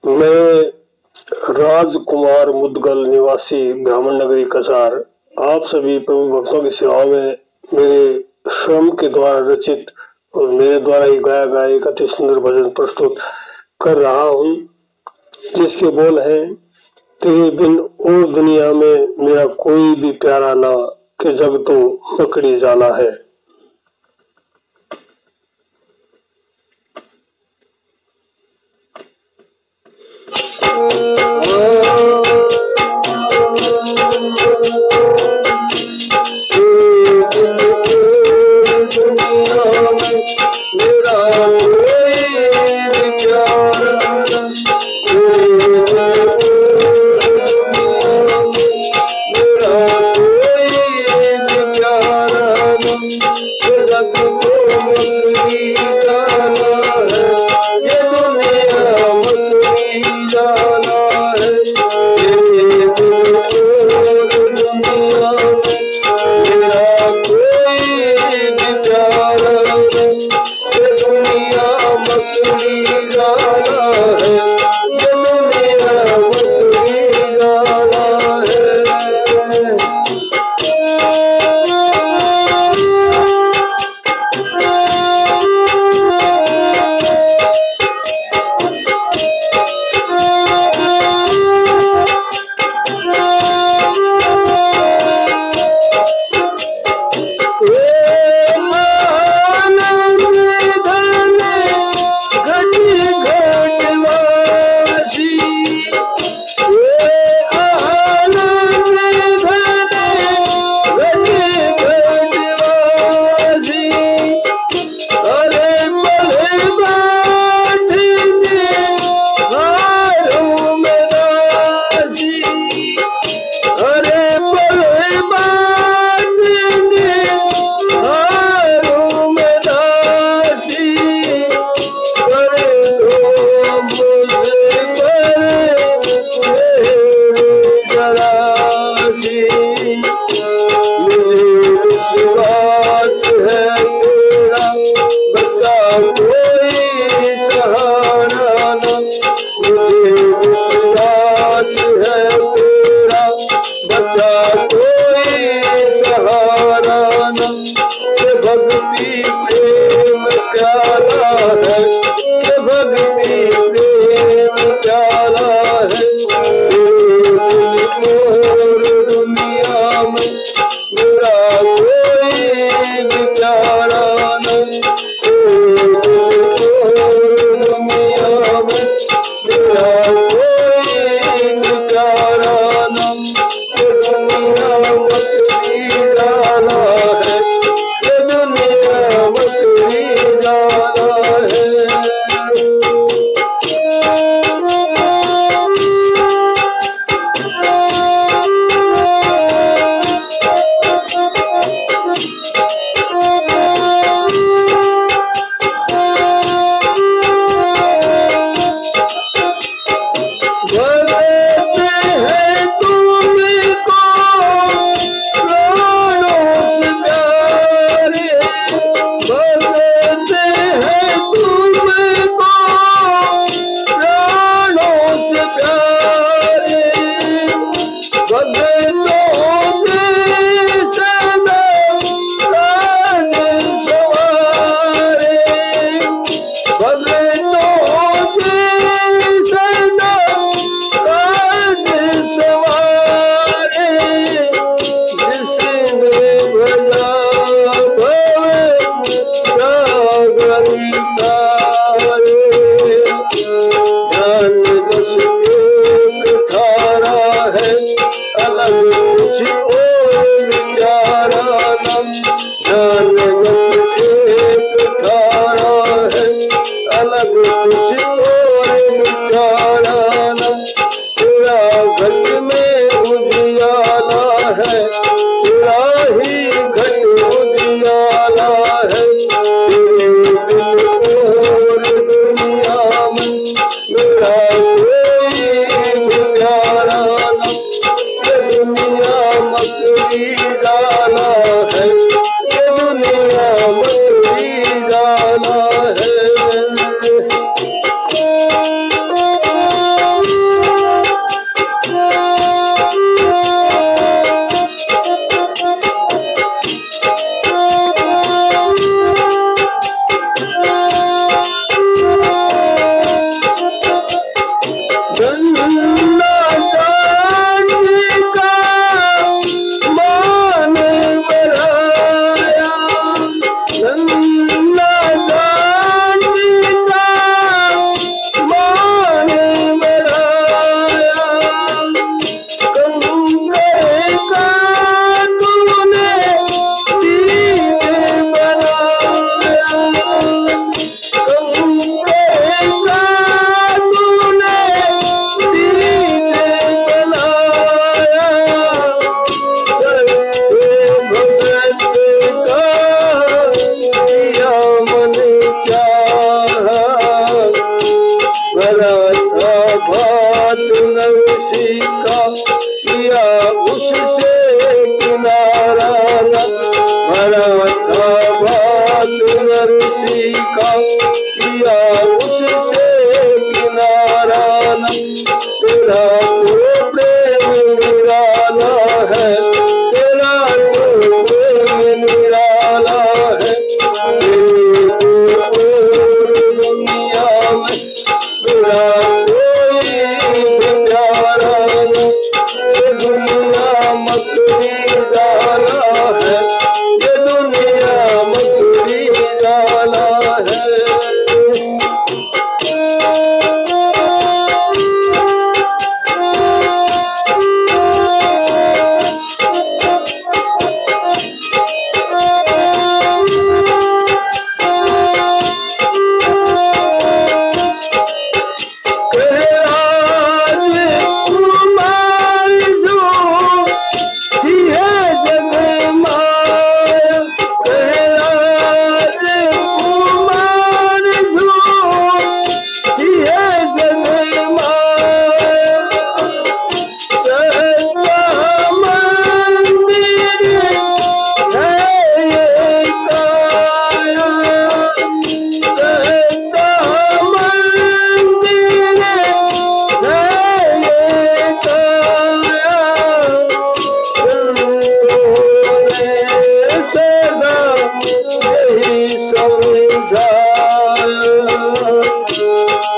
मैं राजकुमार मुदगल निवासी ब्राह्मण नगरी कसार आप सभी प्रभु भक्तों की सेवा में मेरे स्वयं के द्वारा रचित और मेरे द्वारा ही गाया गया एक अति सुंदर भजन प्रस्तुत कर रहा हूँ, जिसके बोल हैं तेरे बिन और दुनिया में मेरा कोई भी प्यारा ना, कि जग तो मकड़ी जाला है। सीखा किया उससे किनारा न भरा था बात घर सीखा किया उससे किनारा न तेरा तो प्रेम निराला है तेरा तो प्रेम निराला है दुनिया में तेरा कोई प्यारा न ये दुनिया मकड़ी डाला है ये दुनिया मकड़ी डाला है।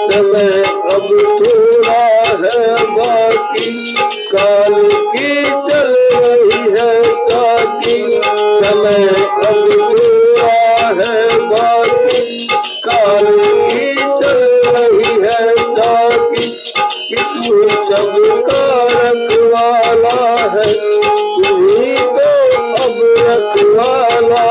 समय अब थोड़ा है बाकी काल की चल रही है ताकि समय अब थोड़ा है बाकी काल की चल रही है ताकि कि तू सबका रखवाला है तू ही तो अब रखवाला